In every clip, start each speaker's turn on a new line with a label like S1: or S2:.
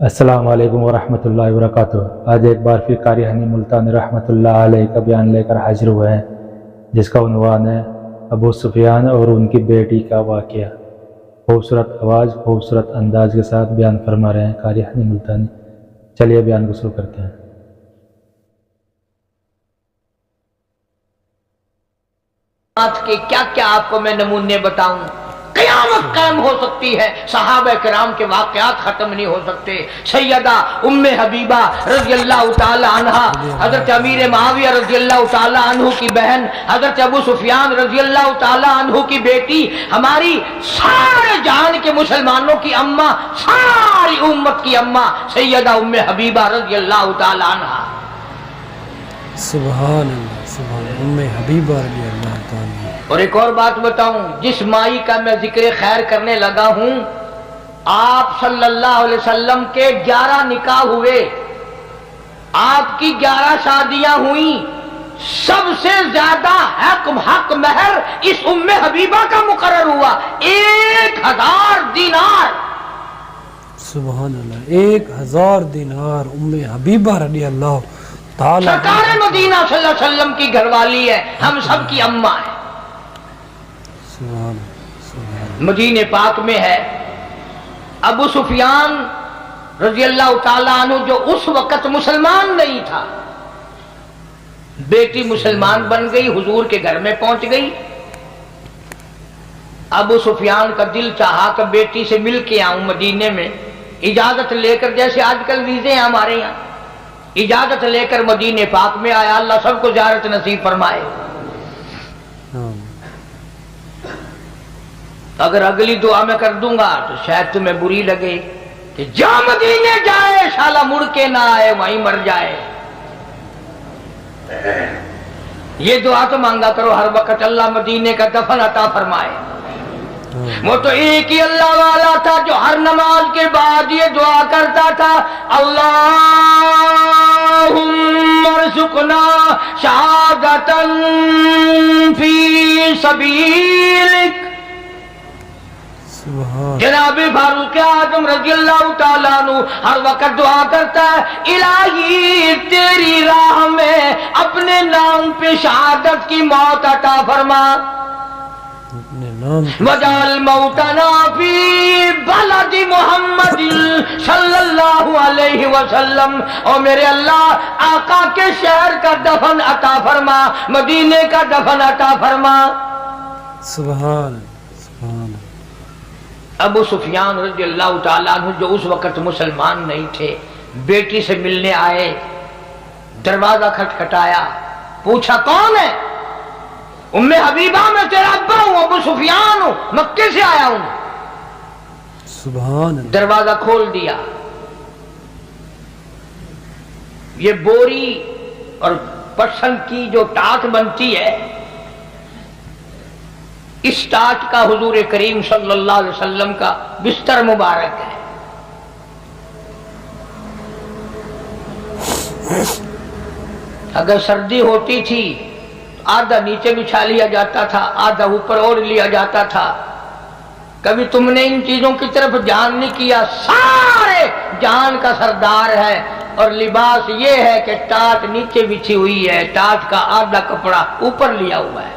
S1: السلام علیکم ورحمۃ اللہ وبرکاتہ۔ آج ایک بار پھر قاری حنی ملتانی رحمۃ اللہ علیہ کا بیان لے کر حاضر ہوئے ہیں، جس کا عنوان ہے ابو سفیان اور ان کی بیٹی کا واقعہ۔ خوبصورت آواز، خوبصورت انداز کے ساتھ بیان فرما رہے ہیں قاری حنی ملتانی۔ چلیے بیان کو شروع کرتے ہیں۔
S2: کہ کیا کیا آپ کو میں نمونے بتاؤں، قیامت قائم ہو سکتی ہے، صحابہ کرام کے واقعات ختم نہیں ہو سکتے۔ سیدہ ام حبیبہ رضی اللہ تعالی عنہا، حضرت امیر معاویہ رضی اللہ تعالی عنہ کی بہن، حضرت ابو سفیان رضی اللہ تعالی عنہ کی بیٹی، ہماری سارے جہان کے مسلمانوں کی اماں، ساری امت کی اماں سیدہ ام حبیبہ رضی اللہ تعالی عنہا۔
S3: سبحان اللہ، سبحان اللہ، ام حبیبہ رضی اللہ تعالی۔
S2: اور ایک اور بات بتاؤں، جس مائی کا میں ذکر خیر کرنے لگا ہوں، آپ صلی اللہ علیہ وسلم کے 11 نکاح ہوئے، آپ کی 11 شادیاں ہوئیں، سب سے زیادہ حق مہر اس ام حبیبہ کا مقرر ہوا 1000 دینار۔
S3: سبحان اللہ، 1000 دینار ام حبیبہ رضی اللہ تعالی۔
S2: سرکار مدینہ صلی اللہ علیہ وسلم کی گھر والی ہے، ہم سب کی اماں ہے۔
S3: سبحان اللہ۔
S2: مدینہ پاک میں ہے ابو سفیان رضی اللہ تعالیٰ عنہ، جو اس وقت مسلمان نہیں تھا، بیٹی مسلمان بن گئی، حضور کے گھر میں پہنچ گئی۔ ابو سفیان کا دل چاہا کہ بیٹی سے مل کے آؤں مدینے میں، اجازت لے کر، جیسے آج کل ویزے ہیں ہمارے یہاں، اجازت لے کر مدینہ پاک میں آیا۔ اللہ سب کو زیارت نصیب فرمائے۔ اگر اگلی دعا میں کر دوں گا تو شاید تمہیں بری لگے کہ جا مدینے جائے شالا مڑ کے نہ آئے، وہیں مر جائے۔ یہ دعا تو مانگا کرو ہر وقت، اللہ مدینے کا دفن عطا فرمائے۔ وہ تو ایک ہی اللہ والا تھا جو ہر نماز کے بعد یہ دعا کرتا تھا، اللہم ارزقنا شہادتا فی سبیلک۔ جناب فاروق اعظم رضی اللہ تعالیٰ عنہ ہر وقت دعا کرتا ہے، الہی تیری راہ میں اپنے نام پہ شہادت کی موت عطا فرما، وجعل موتنا فی بلد محمد صلی اللہ علیہ وسلم۔ اور میرے اللہ آقا کے شہر کا دفن عطا فرما، مدینے کا دفن عطا فرما۔
S3: سبحان سبحان۔
S2: ابو سفیان رضی اللہ تعالیٰ عنہ، جو اس وقت مسلمان نہیں تھے، بیٹی سے ملنے آئے، دروازہ کھٹکھٹایا، پوچھا کون ہے؟ ام حبیبہ میں تیرا ابا ہوں، ابو سفیان ہوں، مکے سے آیا ہوں۔
S3: سبحان اللہ۔
S2: دروازہ کھول دیا۔ یہ بوری اور پٹسن کی جو ٹاٹ بنتی ہے، اس ٹاٹ کا حضور کریم صلی اللہ علیہ وسلم کا بستر مبارک ہے۔ اگر سردی ہوتی تھی آدھا نیچے بچھا لیا جاتا تھا، آدھا اوپر اوڑھ لیا جاتا تھا۔ کبھی تم نے ان چیزوں کی طرف دھیان نہیں کیا، سارے جہان کا سردار ہے، اور لباس یہ ہے کہ ٹاٹ نیچے بچھی ہوئی ہے، ٹاٹ کا آدھا کپڑا اوپر لیا ہوا ہے۔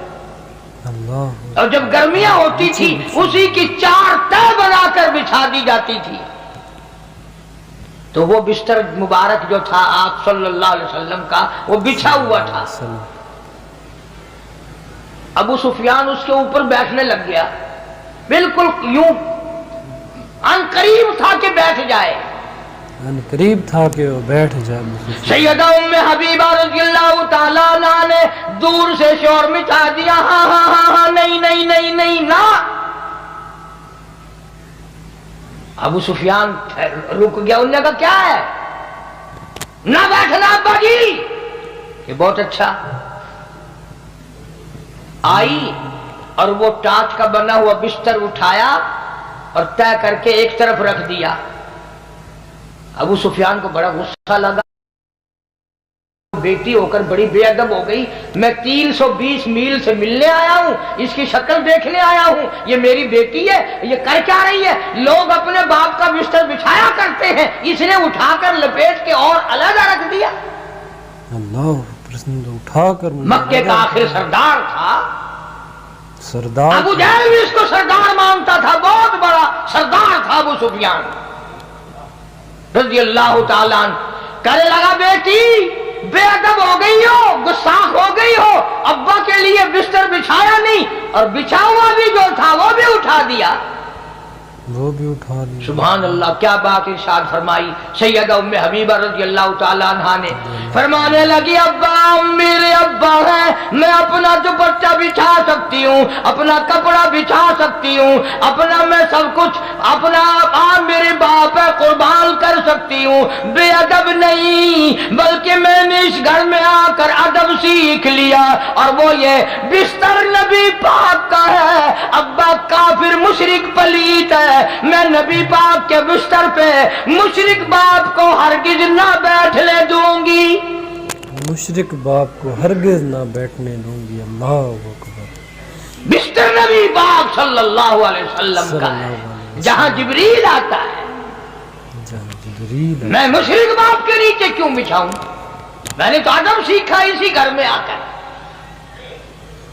S2: اور جب گرمیاں ہوتی تھی اسی کی 4 تہ بنا کر بچھا دی جاتی تھی۔ تو وہ بستر مبارک جو تھا آپ صلی اللہ علیہ وسلم کا، وہ بچھا ہوا تھا۔ ابو سفیان اس کے اوپر بیٹھنے لگ گیا، بالکل یوں ان قریب تھا کہ بیٹھ جائے،
S3: ان قریب تھا کہ وہ بیٹھ جائے۔
S2: سیدہ ام حبیبہ رضی اللہ تعالیٰ عنہ نے دور سے شور مچا دیا، ہاں ہاں ہاں ہاں، نہیں نہیں نہیں نہیں، نہ۔ ابو سفیان رک گیا، انہوں نے کہا کیا ہے؟ نہ بیٹھنا ابا جی۔ کہ بہت اچھا۔ آئی اور وہ ٹاٹ کا بنا ہوا بستر اٹھایا اور طے کر کے ایک طرف رکھ دیا۔ ابو سفیان کو بڑا غصہ لگا، बेटी होकर बड़ी बेअदब हो गई, मैं 320 मील से मिलने आया हूँ, इसकी शक्ल देखने आया हूँ, ये मेरी बेटी है, ये कर क्या रही है? लोग अपने बाप का बिस्तर बिछाया करते हैं, इसने उठाकर लपेट के और अलग रख दिया।
S3: अल्लाह प्रश्न तो उठाकर
S2: मक्के का आखिर सरदार था,
S3: सरदार
S2: अबू जहल भी इसको सरदार मानता था, बहुत बड़ा सरदार था अबू सुफियान रज़ी अल्लाह ताला अन्हु। करे लगा बेटी बेअदब हो गई हो, गुस्साख हो गई हो, अब्बा के लिए बिस्तर बिछाया नहीं और बिछा हुआ भी जो था वो भी उठा दिया।
S3: वो भी उठा लिया।
S2: सुभान अल्लाह, क्या बात इरशाद फरमाई सैयदा उम्मे हबीबा रज़ी अल्लाह ताला अन्हा ने। फरमाने लगी अब्बा मेरे अब्बा है, मैं अपना दुपट्टा बिछा सकती हूँ, अपना कपड़ा बिछा सकती हूँ, अपना मैं सब कुछ अपना आप मेरे बाप है कुर्बान कर सकती हूँ, बेअदब नहीं, बल्कि मैंने इस घर में आकर अदब सीख लिया और वो ये बिस्तर नबी पाक का है। अब्बा काफिर मुशरिक पलीत है, मैं नबी पाक के बिस्तर पे मुशरिक बाप को हरगिज ना बैठने दूंगी,
S3: मुशरिक बाप को हरगिज ना बैठने दूंगी। अल्लाह अकबर।
S2: बिस्तर नबी पाक सल्लल्लाहु अलैहि वसल्लम का है, जहां जिब्रील आता है,
S3: जहाँ जिब्रील
S2: मैं मुशरिक बाप के नीचे क्यों बिछाऊं? मैंने तो अदब सीखा इसी घर में आकर,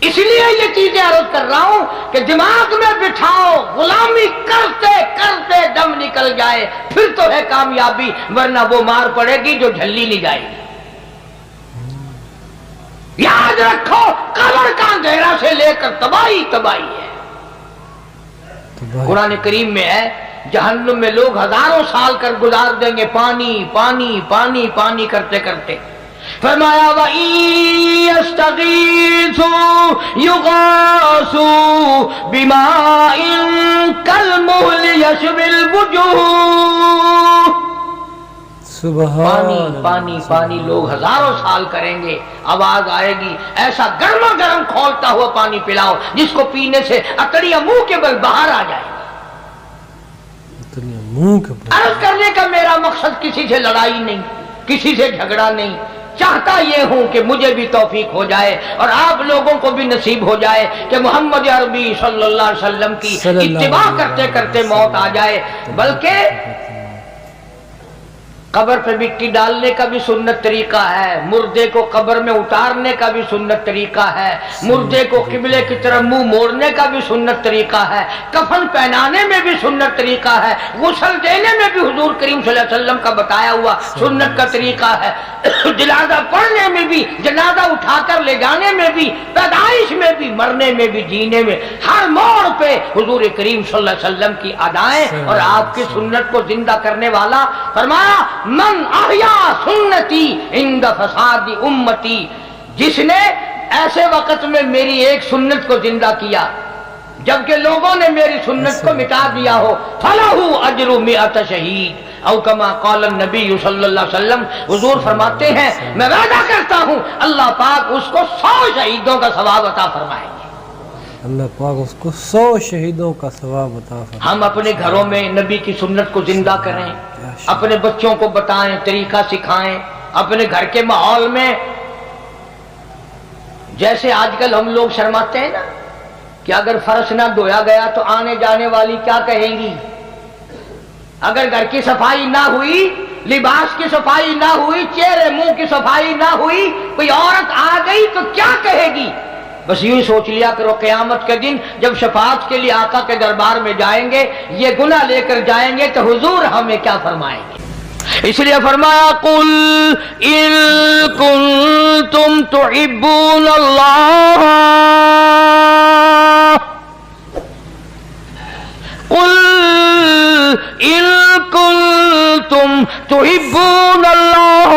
S2: इसलिए ये चीजें अर्ज कर रहा हूं कि दिमाग में बिठाओ, गुलामी करते करते दम निकल जाए फिर तो है कामयाबी, वरना वो मार पड़ेगी जो झल्ली नहीं जाएगी। याद रखो कब्र का अंधेरा से लेकर तबाही तबाही है। कुरान करीम में है जहन्नुम में लोग हजारों साल कर गुजार देंगे पानी पानी पानी पानी करते करते। फरमाया वस्तगीसु युगासु बिमाइन कलमुहल यशविल वुजूह। पानी पानी पानी लोग हजारों साल करेंगे, आवाज आएगी ऐसा गर्मा गर्म खौलता हुआ पानी पिलाओ जिसको पीने से अतड़ियां मुंह के बल बाहर आ जाएगी।
S3: मुंह के बल।
S2: अर्ज करने का मेरा मकसद किसी से लड़ाई नहीं, किसी से झगड़ा नहीं, चाहता ये हूं कि मुझे भी तौफीक हो जाए और आप लोगों को भी नसीब हो जाए कि मोहम्मद अरबी सल्लल्लाहु अलैहि वसल्लम की इत्तिबा करते करते मौत आ जाए। बल्कि कब्र पे मिट्टी डालने का भी सुन्नत तरीका है, मुर्दे को कब्र में उतारने का भी सुन्नत तरीका है, मुर्दे को किबले की तरफ मुंह मोड़ने का भी सुन्नत तरीका है, कफन पहनाने में भी सुन्नत तरीका है, गुस्ल देने में भी हुजूर करीम सल्लल्लाहु अलैहि वसल्लम का बताया हुआ सुन्नत का तरीका है, जनाजा पढ़ने में भी, जनाजा उठाकर ले जाने में भी, पैदाइश में भी, मरने में भी, जीने में, हर मोड़ पे हुजूर करीम सल्लल्लाहु अलैहि वसल्लम की अदाएं और आपकी सुन्नत को जिंदा करने वाला। फरमाया मन अहया सुन्नती इंद फसादी उम्मती, जिसने ऐसे वक्त में मेरी एक सुन्नत को जिंदा किया जबकि लोगों ने मेरी सुन्नत को मिटा दिया हो, फलहू अजरु मिअत शहीद औ कमा क़ाल नबी सल्लल्लाहु अलैहि वसल्लम। हुजूर फरमाते हैं मैं वादा करता हूं अल्लाह पाक उसको 100 शहीदों का सवाब अता फरमाएंगे।
S3: अल्लाह पाक उसको 100 शहीदों का सवाब अता फरमाए।
S2: हम अपने घरों में नबी की सुन्नत को जिंदा करें, अपने बच्चों को बताएं, तरीका सिखाएं, अपने घर के माहौल में। जैसे आजकल हम लोग शर्माते हैं ना कि अगर फर्श ना धोया गया तो आने जाने वाली क्या कहेंगी, अगर घर की सफाई ना हुई, लिबास की सफाई ना हुई, चेहरे मुंह की सफाई ना हुई, कोई औरत आ गई तो क्या कहेगी। बस यूं सोच लिया करो क़यामत के दिन जब शफाअत के लिए आका के दरबार में जाएंगे, ये गुनाह लेकर जाएंगे तो हुजूर हमें क्या फरमाएंगे। इसलिए फरमाया कुल इन कुंतुम तुहिब्बूनल्लाह, कुल इन कुंतुम तुहिब्बूनल्लाह,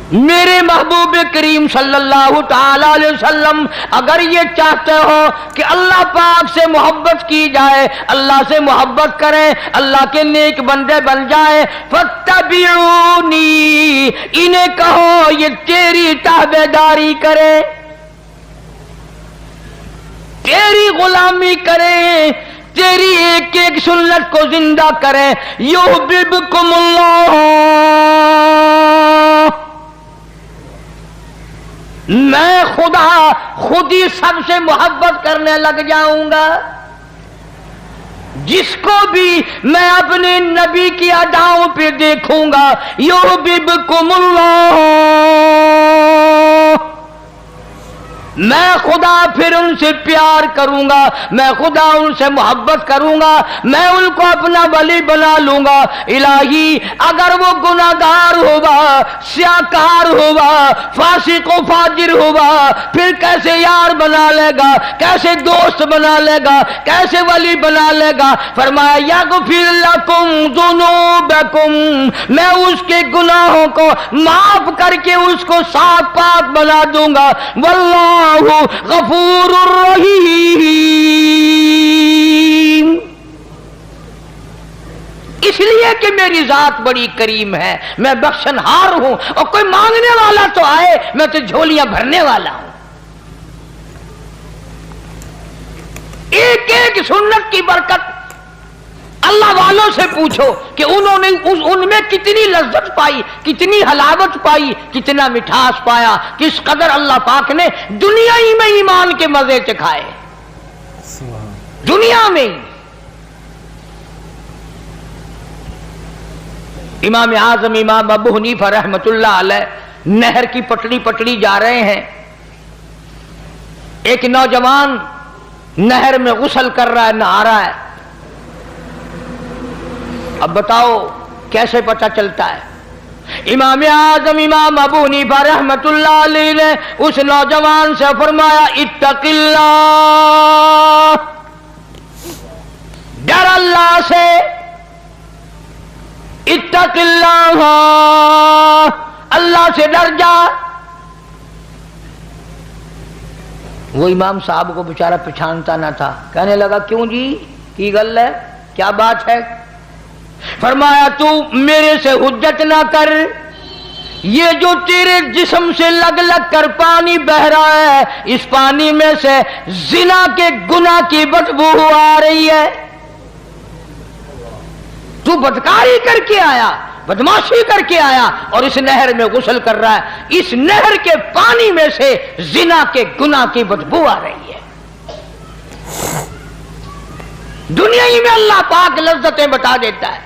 S2: मेरे महबूब करीम सल्लल्लाहु ताला अलैहि वसल्लम अगर ये चाहते हो कि अल्लाह पाक से मोहब्बत की जाए, अल्लाह से मोहब्बत करें, अल्लाह के नेक बंदे बन जाए, फत्तबिऊनी, इन्हें कहो ये तेरी ताबेदारी करे, तेरी गुलामी करें, तेरी एक एक सुन्नत को जिंदा करें। युहिब्बुकुमुल्लाह, मैं खुदा खुद ही सबसे मोहब्बत करने लग जाऊंगा। जिसको भी मैं अपने नबी की अदाओं पे देखूंगा, युहिब्बुकुमुल्लाह, मैं खुदा फिर उनसे प्यार करूंगा, मैं खुदा उनसे मोहब्बत करूंगा, मैं उनको अपना वली बना लूंगा। इलाही, अगर वो गुनाहगार होगा, स्याकार होगा, फासिक व फाजिर होगा, फिर कैसे यार बना लेगा, कैसे दोस्त बना लेगा, कैसे वली बना लेगा। फरमाया यगफिर लकुम जुनूबकुम, मैं उसके गुनाहों को माफ करके उसको साफ पाक बना दूंगा। वल्लाह गफूरुर रहीम, इसलिए कि मेरी जात बड़ी करीम है, मैं बख्शनहार हूं, और कोई मांगने वाला तो आए, मैं तो झोलियां भरने वाला हूं। एक एक सुन्नत की बरकत अल्लाह वालों से पूछो कि उन्होंने उनमें कितनी लज्जत पाई, कितनी हलावत पाई, कितना मिठास पाया, किस कदर अल्लाह पाक ने दुनिया ही में ईमान के मजे चखाए, दुनिया में। इमाम आजम इमाम अबू हनीफा रहमतुल्लाह अलैह नहर की पटड़ी जा रहे हैं। एक नौजवान नहर में गुस्ल कर रहा है, नहा रहा है। अब बताओ कैसे पता चलता है? इमाम आजम इमाम अबू हनीफा रहमतुल्लाह अलैह ने उस नौजवान से फरमाया, इत्तकिल्लाह, डर अल्लाह से, इत्तकिल्लाह, अल्लाह से डर जा। वो इमाम साहब को बेचारा पहचानता ना था, कहने लगा क्यों जी, की गल है, क्या बात है? फरमाया तू मेरे से हुज्जत ना कर, ये जो तेरे जिस्म से लग लग कर पानी बह रहा है, इस पानी में से जिना के गुनाह की बदबू आ रही है। तू बदकारी करके आया, बदमाशी करके आया, और इस नहर में गुस्ल कर रहा है, इस नहर के पानी में से जिना के गुनाह की बदबू आ रही है। दुनिया ही में अल्लाह पाक लज्जतें बता देता है।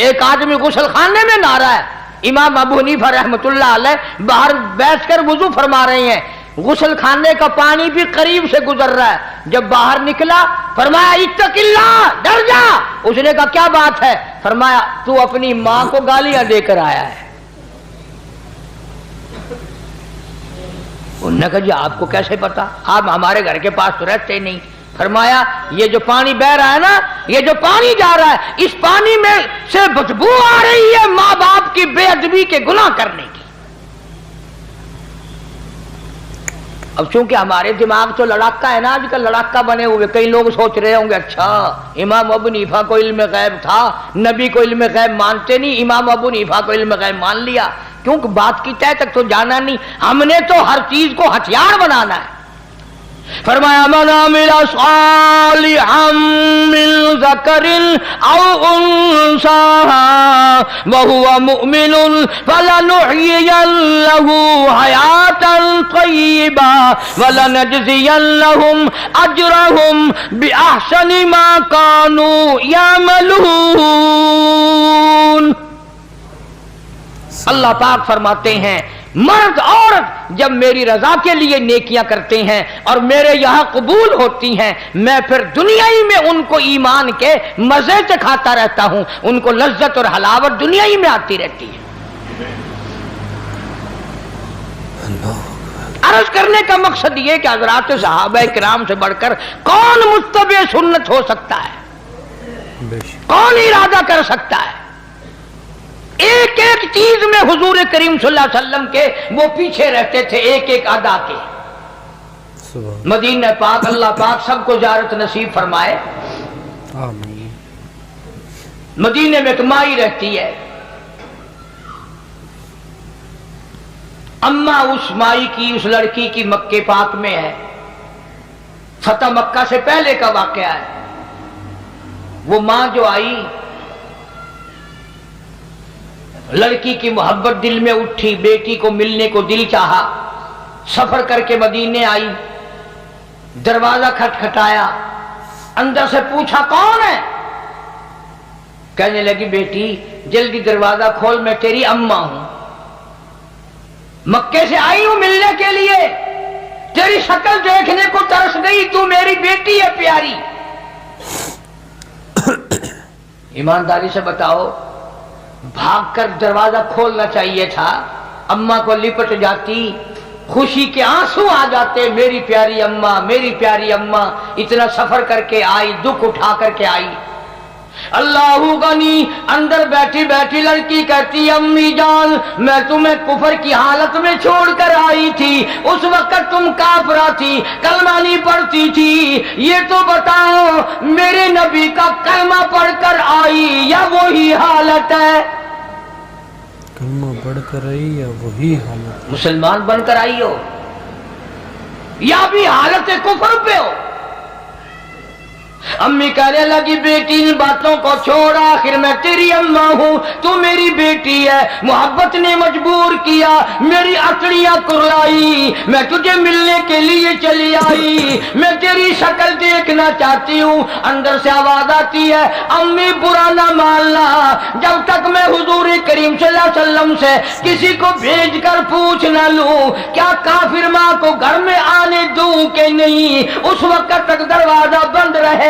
S2: एक आदमी गुस्ल खाने में नहा रहा है, इमाम अबू हनीफा रहमतुल्लाह अलैह बाहर बैठकर वुजू फरमा रहे हैं, गुस्ल खाने का पानी भी करीब से गुजर रहा है। जब बाहर निकला फरमाया इत्तकिल्लाह, डर जा। उसने कहा क्या बात है? फरमाया तू अपनी मां को गालियां देकर आया है। उन्होंने कहा जी आपको कैसे पता, आप हमारे घर के पास तो रहते नहीं। फरमाया ये जो पानी बह रहा है ना, ये जो पानी जा रहा है, इस पानी में से बदबू आ रही है माँ बाप की बेअदबी के गुनाह करने की। अब चूंकि हमारे दिमाग तो लड़ाका है ना, आजकल लड़ाका बने हुए, कई लोग सोच रहे होंगे अच्छा इमाम अबू हनीफा को इल्म गैब था, नबी को इल्म गैब मानते नहीं, इमाम अबू हनीफा को इल्म गैब मान लिया, क्योंकि बात की तय तक तो जाना नहीं, हमने तो हर चीज को हथियार बनाना है। फरमाया मन अमिला सालिहम मिन ज़करिन औ उन्सा व हुवा मुमिनुन फलनुहयियन्नहु हयातन तय्यिबा व लनजज़ियन्नहुम अजरहुम बिअहसनि मा कानू यअमलून। अल्लाह पाक फरमाते हैं मर्द औरत जब मेरी रजा के लिए नेकियां करते हैं और मेरे यहां कबूल होती हैं, मैं फिर दुनिया ही में उनको ईमान के मजे चखाता रहता हूं, उनको लज्जत और हलावत दुनिया ही में आती रहती है। अर्ज करने का मकसद ये कि हज़रात सहाबा किराम से बढ़कर कौन मुत्तबे सुन्नत हो सकता है, कौन इरादा कर सकता है। एक एक चीज में हुजूर करीम सल्लल्लाहु अलैहि वसल्लम के वो पीछे रहते थे, एक एक अदा के। मदीना पाक अल्लाह पाक सबको ज़ियारत नसीब फरमाए।
S3: आमीन।
S2: मदीने में एक माई रहती है, अम्मा उस माई की उस लड़की की मक्के पाक में है, फतह मक्का से पहले का वाकया है। वो माँ जो आई, लड़की की मोहब्बत दिल में उठी, बेटी को मिलने को दिल चाहा, सफर करके मदीने आई, दरवाजा खटखटाया, अंदर से पूछा कौन है? कहने लगी बेटी जल्दी दरवाजा खोल, मैं तेरी अम्मा हूं, मक्के से आई हूं मिलने के लिए, तेरी शक्ल देखने को तरस गई, तू मेरी बेटी है प्यारी। ईमानदारी से बताओ, भागकर दरवाजा खोलना चाहिए था, अम्मा को लिपट जाती, खुशी के आंसू आ जाते, मेरी प्यारी अम्मा, मेरी प्यारी अम्मा, इतना सफर करके आई, दुख उठा करके आई। अल्लाहु गनी, अंदर बैठी बैठी लड़की कहती अम्मी जान, मैं तुम्हें कुफर की हालत में छोड़कर आई थी, उस वक्त तुम काफरा थी, कलमा नहीं पढ़ती थी, ये तो बताओ मेरे नबी का कलमा पढ़कर आई या वही हालत है?
S3: कलमा पढ़कर आई या वही हालत?
S2: मुसलमान बनकर आई हो या भी हालत कुफर पे हो? अम्मी कहने लगी बेटी इन बातों को छोड़, आखिर मैं तेरी अम्मा हूं, तू मेरी बेटी है, मोहब्बत ने मजबूर किया, मेरी अकड़ियां कुर्लाई, मैं तुझे मिलने के लिए चली आई, मैं तेरी शक्ल देखना चाहती हूं। अंदर से आवाज आती है अम्मी बुरा ना मानना, जब तक मैं हुजूर करीम सल्लल्लाहु अलैहि वसल्लम से किसी को भेज कर पूछ ना लूं क्या काफिर माँ को घर में आने दूं कि नहीं, उस वक्त तक दरवाजा बंद रहेगा,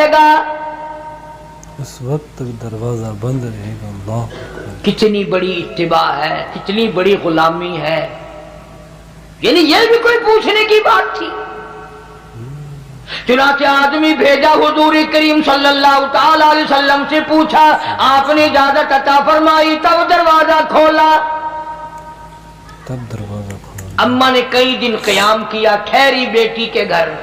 S3: उस वक्त तक दरवाजा बंद रहेगा। अल्लाह अकबर।
S2: कितनी बड़ी इत्तिबा है, कितनी बड़ी गुलामी है, यानी ये भी कोई पूछने की बात थी। चुनाचे आदमी भेजा, हुजूर करीम सल्लल्लाहु ताला अलैहि वसल्लम से पूछा, आपने इजाजत अता फरमाई, तब दरवाजा खोला,
S3: तब दरवाजा खोला।
S2: अम्मा ने कई दिन क़याम किया, ठहरी बेटी के घर,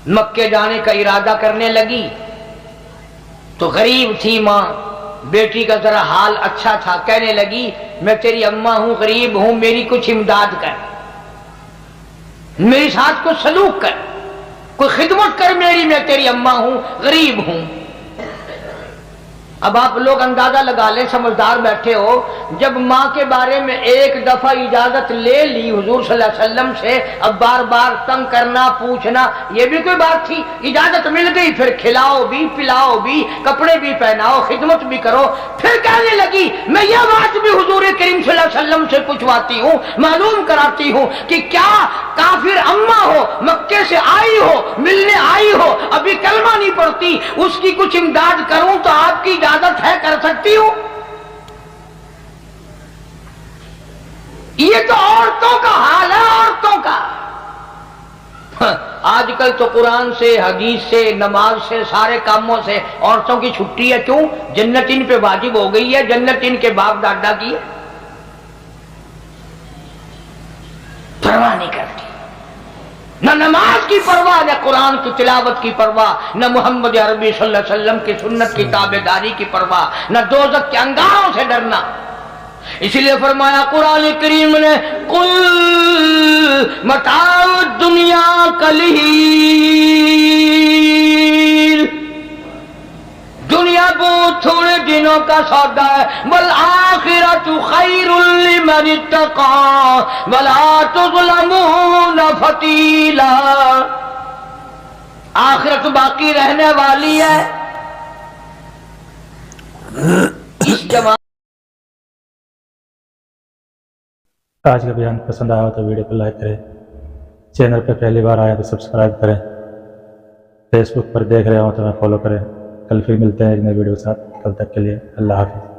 S2: मक्के जाने का इरादा करने लगी तो गरीब थी माँ, बेटी का जरा हाल अच्छा था, कहने लगी मैं तेरी अम्मा हूं, गरीब हूं, मेरी कुछ इमदाद कर, मेरे साथ कुछ सलूक कर, कोई खिदमत कर मेरी, मैं तेरी अम्मा हूं, गरीब हूं। अब आप लोग अंदाजा लगा लें, समझदार बैठे हो, जब माँ के बारे में एक दफा इजाजत ले ली हुजूर सल्लल्लाहु अलैहि वसल्लम से, अब बार बार तंग करना, पूछना, ये भी कोई बात थी? इजाजत मिल गई, फिर खिलाओ भी, पिलाओ भी, कपड़े भी पहनाओ, खिदमत भी करो। फिर कहने लगी मैं यह बात भी हुजूर करीम सल्लल्लाहु अलैहि वसल्लम से पूछवाती हूँ, मालूम कराती हूँ कि क्या काफिर अम्मा हो, मक्के से आई हो, मिलने आई हो, अभी कलमा नहीं पढ़ती, उसकी कुछ इमदाद करूं तो आपकी इजाजत है, कर सकती हूं? ये तो औरतों का हाल है, औरतों का। आजकल तो कुरान से, हदीस से, नमाज से, सारे कामों से औरतों की छुट्टी है। क्यों? जन्नत इन पे वाजिब हो गई है, जन्नत इनके बाप दादा की है, परवाह नहीं करती, न नमाज की परवाह, न कुरान की तिलावत की परवाह, न मोहम्मद अरबी सल्लल्लाहु अलैहि वसल्लम की सुन्नत की ताबेदारी की परवाह, न दोज़ख के अंगारों से डरना। इसलिए फरमाया कुरान करीम ने, कुल मताउ दुनिया कलील, दुनिया बहुत थोड़े दिनों का सौदा है, वल आखिरतु खैरुल लिमन इत्तका वला तुज़लमून फतीला। आखिरत बाकी रहने वाली है। इस जमाने
S1: आज का बयान पसंद आया हो तो वीडियो को लाइक करें, चैनल पर पहली बार आया तो सब्सक्राइब करें, फेसबुक पर देख रहे हो तो हमें फॉलो करें। कल फिर मिलते हैं एक नए वीडियो के साथ, कल तक के लिए अल्लाह हाफिज़।